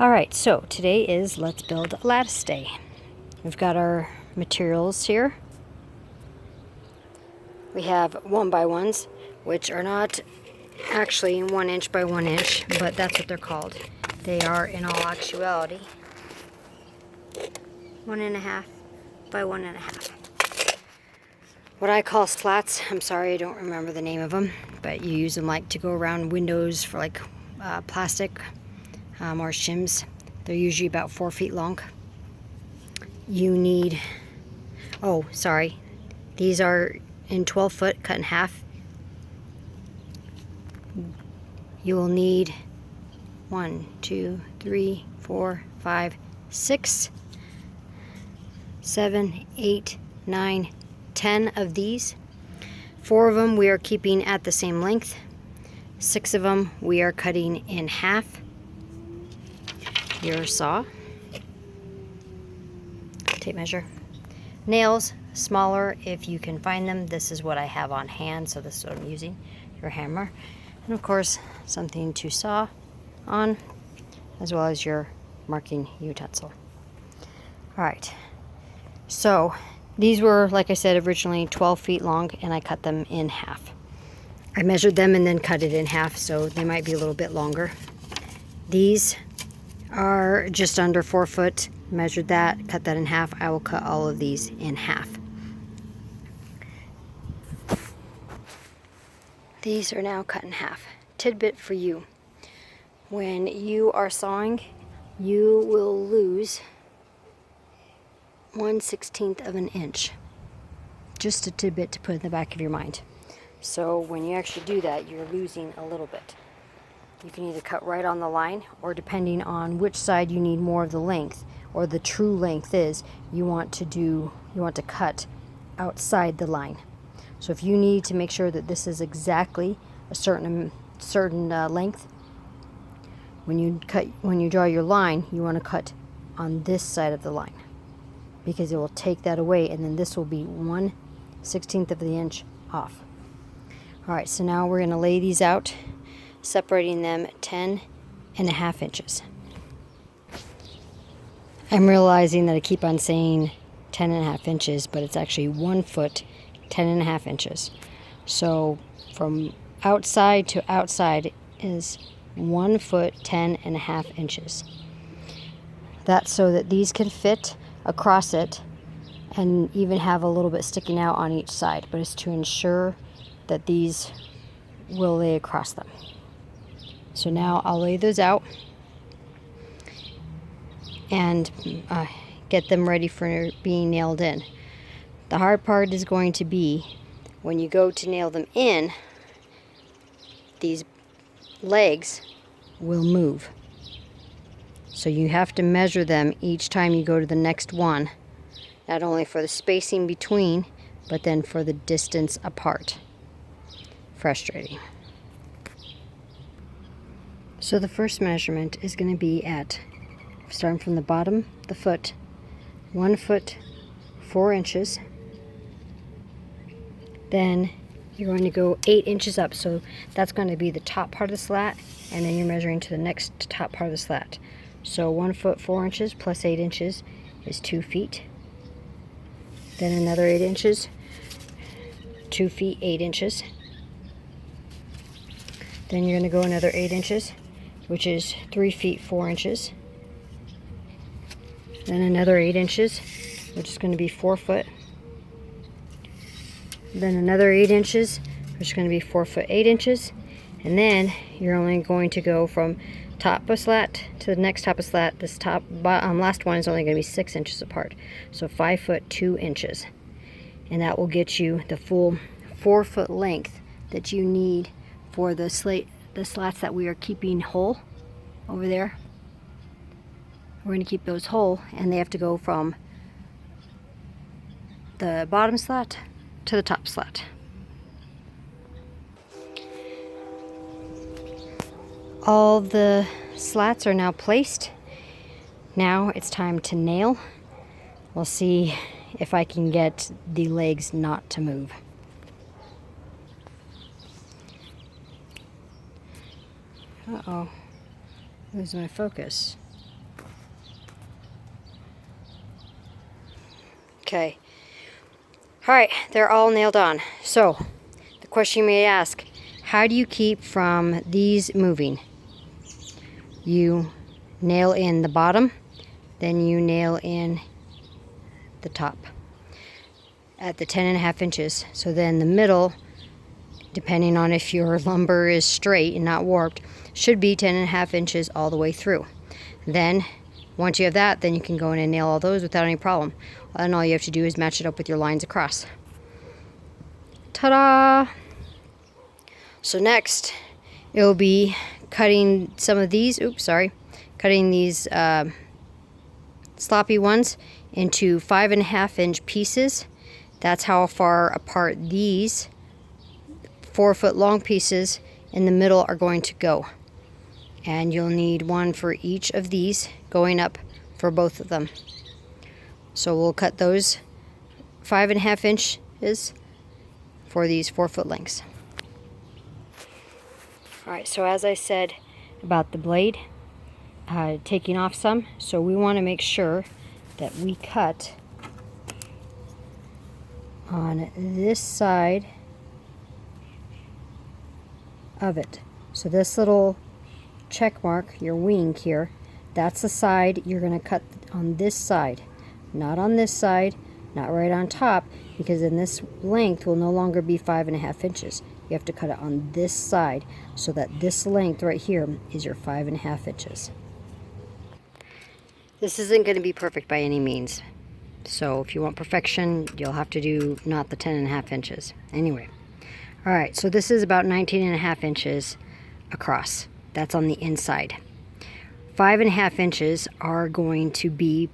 Alright, so today is Let's Build Lattice Day. We've got our materials here. We have 1x1s, which are not actually 1 inch by 1 inch, but that's what they're called. They are, in all actuality, 1.5 by 1.5. What I call slats, I'm sorry I don't remember the name of them, but you use them like to go around windows for like plastic or shims. They're usually about 4 feet long. You need, oh sorry, these are in 12 foot cut in half. You will need 1, 2, 3, 4, 5, 6, 7, 8, 9, 10 of these. 4 of them we are keeping at the same length. 6 of them we are cutting in half. Your saw, tape measure, nails, smaller if you can find them. This is what I have on hand, so this is what I'm using. Your hammer, and of course something to saw on, as well as your marking utensil. Alright, so these were, like I said, originally 12 feet long, and I cut them in half. I measured them and then cut it in half, so they might be a little bit longer. These are just under 4 foot. Measured that, cut that in half. I will cut all of these in half. These are now cut in half. Tidbit for you. When you are sawing, you will lose 1/16 of an inch. Just a tidbit to put in the back of your mind. So when you actually do that, you're losing a little bit. You can either cut right on the line, or depending on which side you need more of the length, or the true length is, you want to cut outside the line. So if you need to make sure that this is exactly a certain length, when you draw your line, you want to cut on this side of the line, because it will take that away, and then this will be 1/16 of the inch off. Alright, so now we're going to lay these out, separating them 10.5 inches. I'm realizing that I keep on saying 10.5 inches, but it's actually 1 foot, 10.5 inches. So from outside to outside is 1 foot, 10.5 inches. That's so that these can fit across it and even have a little bit sticking out on each side, but it's to ensure that these will lay across them. So now I'll lay those out and get them ready for being nailed in. The hard part is going to be when you go to nail them in, these legs will move. So you have to measure them each time you go to the next one, not only for the spacing between, but then for the distance apart. Frustrating. So the first measurement is going to be at, starting from the bottom, the foot, 1 foot, 4 inches. Then you're going to go 8 inches up, so that's going to be the top part of the slat, and then you're measuring to the next top part of the slat. So 1 foot, 4 inches plus 8 inches is 2 feet. Then another 8 inches, 2 feet, 8 inches. Then you're going to go another 8 inches, which is 3 feet, 4 inches. Then another 8 inches, which is going to be 4 foot. Then another 8 inches, which is going to be 4 foot, 8 inches. And then you're only going to go from top of slat to the next top of slat. This last one is only going to be 6 inches apart. So 5 foot, 2 inches. And that will get you the full 4 foot length that you need for the slats that we are keeping whole over there. We're going to keep those whole, and they have to go from the bottom slat to the top slat. All the slats are now placed. Now it's time to nail. We'll see if I can get the legs not to move. Uh-oh. Lose my focus. Okay. All right, they're all nailed on. So the question you may ask, how do you keep from these moving? You nail in the bottom, then you nail in the top at the 10.5 inches. So then the middle, depending on if your lumber is straight and not warped, should be 10.5 inches all the way through. Then once you have that, then you can go in and nail all those without any problem. And all you have to do is match it up with your lines across. Ta-da! So next, it will be cutting some of these, cutting these sloppy ones into 5.5 inch pieces. That's how far apart these 4 foot long pieces in the middle are going to go. And you'll need one for each of these going up for both of them. So we'll cut those 5.5 inches for these 4 foot lengths. Alright, so as I said about the blade taking off some, so we want to make sure that we cut on this side of it. So this little check mark, your wing here, that's the side you're going to cut on this side, not on this side, not right on top, because then this length will no longer be 5.5 inches. You have to cut it on this side so that this length right here is your 5.5 inches. This isn't going to be perfect by any means. So if you want perfection, you'll have to do not the 10.5 inches. Anyway. Alright, so this is about 19.5 inches across. That's on the inside. 5.5 inches are going to be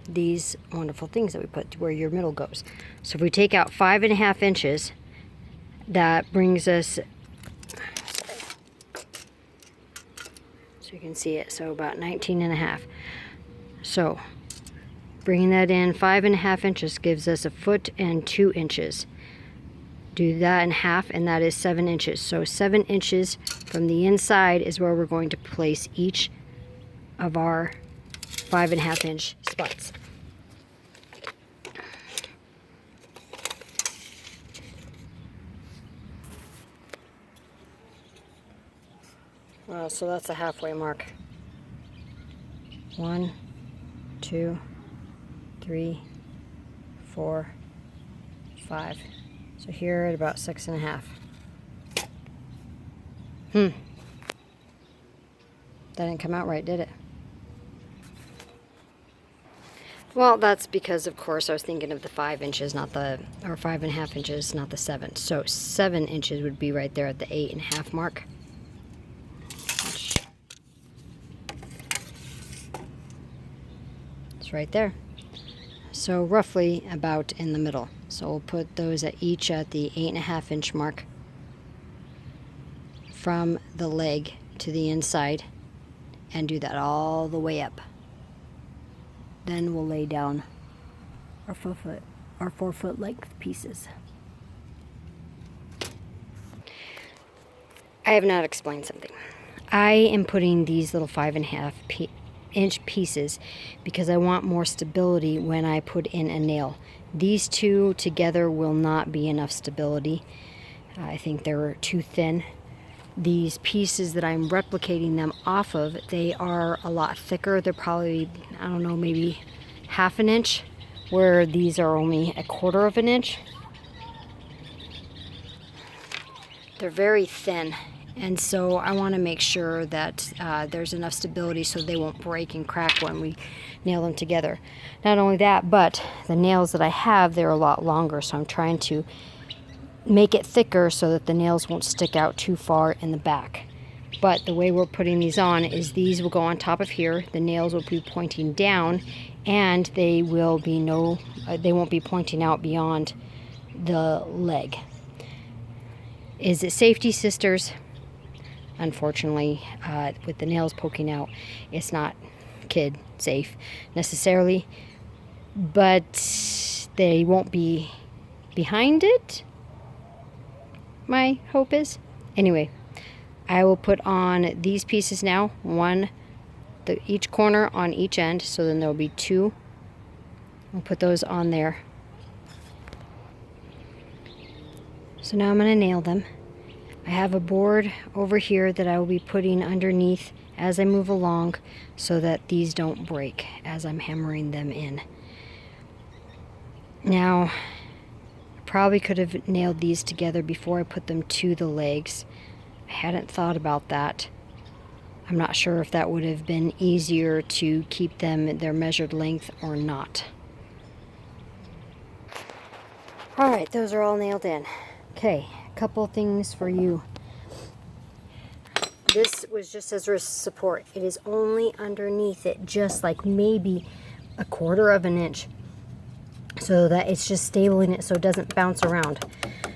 these wonderful things that we put where your middle goes. So if we take out 5.5 inches, that brings us, so you can see it, so about 19.5. So bringing that in 5.5 inches gives us 1 foot and 2 inches. Do that in half, and that is 7 inches. So 7 inches from the inside is where we're going to place each of our 5.5 inch spots. So that's a halfway mark. 1, 2, 3, 4, 5. So here at about 6.5. That didn't come out right, did it? Well, that's because, of course, I was thinking of the 5 inches, not the, or 5.5 inches, not the 7. So 7 inches would be right there at the 8.5 mark. It's right there. So roughly about in the middle. So we'll put those at each at the 8.5 inch mark from the leg to the inside, and do that all the way up. Then we'll lay down our 4 foot length pieces. I have not explained something. I am putting these little 5.5 inch pieces because I want more stability when I put in a nail. These two together will not be enough stability. I think they're too thin. These pieces that I'm replicating them off of, they are a lot thicker. They're probably, I don't know, maybe 1/2 inch, where these are only 1/4 inch. They're very thin, and so I want to make sure that there's enough stability so they won't break and crack when we nail them together. Not only that, but the nails that I have, they're a lot longer, so I'm trying to make it thicker so that the nails won't stick out too far in the back. But the way we're putting these on is these will go on top of here, the nails will be pointing down, and they will be they won't be pointing out beyond the leg. Is it safety, sisters? Unfortunately, with the nails poking out, it's not kid safe necessarily, but they won't be behind it, my hope is. Anyway, I will put on these pieces now, each corner on each end, so then there will be 2 We'll put those on there. So now I'm going to nail them. I have a board over here that I will be putting underneath as I move along so that these don't break as I'm hammering them in. Now, I probably could have nailed these together before I put them to the legs. I hadn't thought about that. I'm not sure if that would have been easier to keep them at their measured length or not. Alright, those are all nailed in. Okay, a couple things for you. This was just as wrist support. It is only underneath it, just like maybe a 1/4 of an inch, so that it's just stabling it so it doesn't bounce around.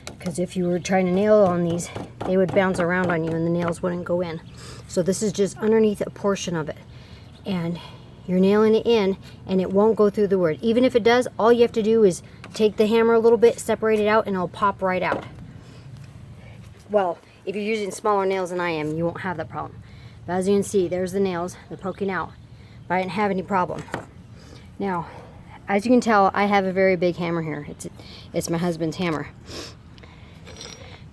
Because if you were trying to nail on these, they would bounce around on you and the nails wouldn't go in. So this is just underneath a portion of it. And you're nailing it in and it won't go through the wood. Even if it does, all you have to do is take the hammer a little bit, separate it out, and it'll pop right out. Well, if you're using smaller nails than I am, you won't have that problem. But as you can see, there's the nails, they're poking out. But I didn't have any problem. Now, as you can tell, I have a very big hammer here. It's my husband's hammer.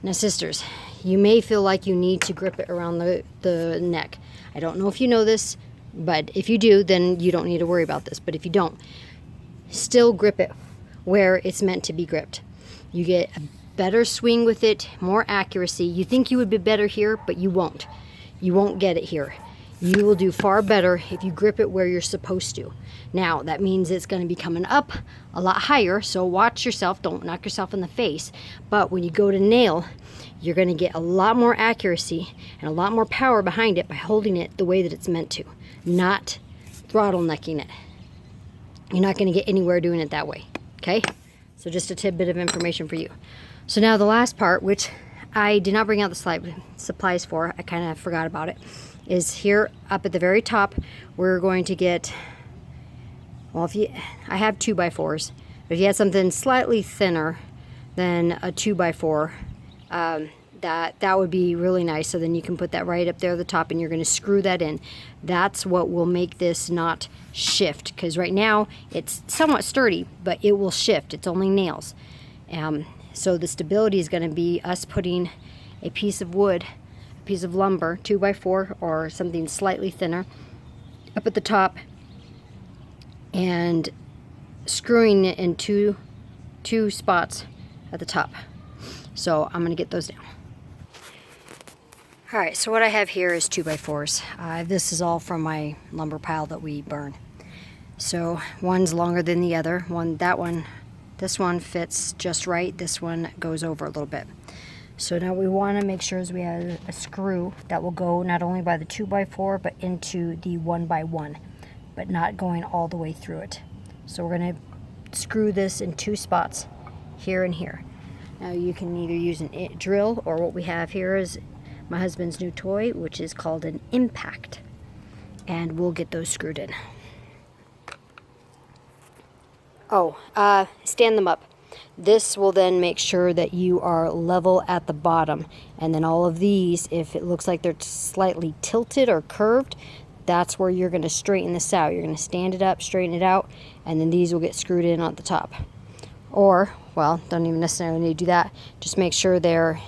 Now, sisters, you may feel like you need to grip it around the neck. I don't know if you know this, but if you do, then you don't need to worry about this. But if you don't, still grip it where it's meant to be gripped. You get a better swing with it, more accuracy. You think you would be better here, but you won't. You won't get it here. You will do far better if you grip it where you're supposed to. Now, that means it's going to be coming up a lot higher, so watch yourself. Don't knock yourself in the face. But when you go to nail, you're going to get a lot more accuracy and a lot more power behind it by holding it the way that it's meant to, not throttle necking it. You're not going to get anywhere doing it that way, okay? So just a tidbit of information for you. So now the last part, which I did not bring out the supplies for, I kind of forgot about it, is here up at the very top. We're going to get, well, I have 2x4s, but if you had something slightly thinner than a 2x4, that would be really nice. So then you can put that right up there at the top and you're going to screw that in. That's what will make this not shift, because right now it's somewhat sturdy, but it will shift. It's only nails. So the stability is going to be us putting a piece of wood, a piece of lumber, 2x4 or something slightly thinner, up at the top and screwing it in two spots at the top. So I'm going to get those down. Alright, so what I have here is 2x4s. This is all from my lumber pile that we burn. So one's longer than the other. This one fits just right. This one goes over a little bit. So now we want to make sure we have a screw that will go not only by the 2x4 but into the 1x1, but not going all the way through it. So we're going to screw this in 2 spots, here and here. Now you can either use a drill, or what we have here is my husband's new toy, which is called an impact. And we'll get those screwed in. Stand them up. This will then make sure that you are level at the bottom. And then all of these, if it looks like they're slightly tilted or curved, that's where you're going to straighten this out. You're going to stand it up, straighten it out, and then these will get screwed in at the top. Or, well, don't even necessarily need to do that. Just make sure they're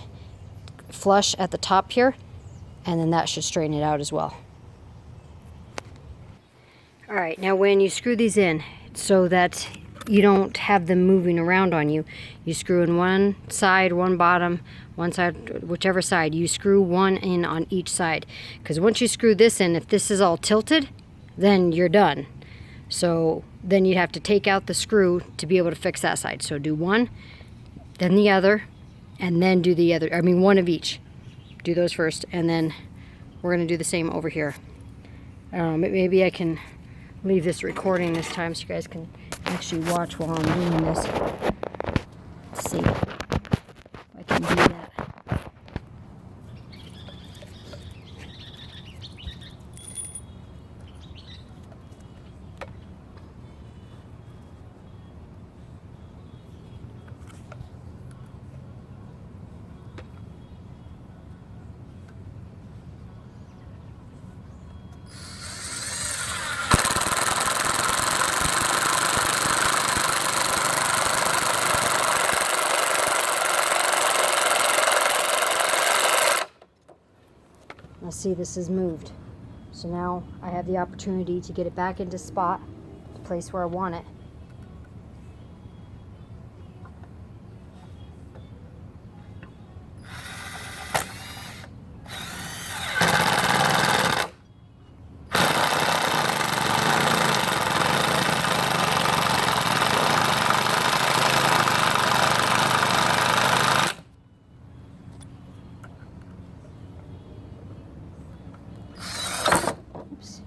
flush at the top here, and then that should straighten it out as well. Alright, now when you screw these in, so that you don't have them moving around on you, you screw in one side, one bottom, one side, whichever side. You screw one in on each side, because once you screw this in, if this is all tilted, then you're done. So then you'd have to take out the screw to be able to fix that side. So do one, then the other, and then do the other. I mean, one of each. Do those first, and then we're going to do the same over here. I don't know, maybe I can leave this recording this time so you guys can actually watch while I'm doing this. Let's see if I can do that. see this is moved. So now I have the opportunity to get it back into spot, the place where I want it. Oops.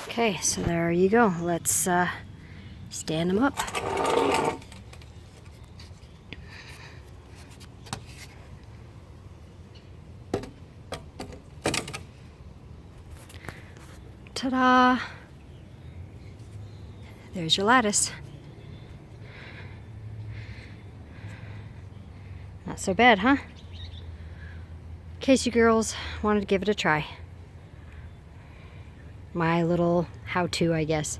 Okay, so there you go. Let's stand them up. Ta-da! There's your lattice. Not so bad, huh? In case you girls wanted to give it a try. My little how-to, I guess.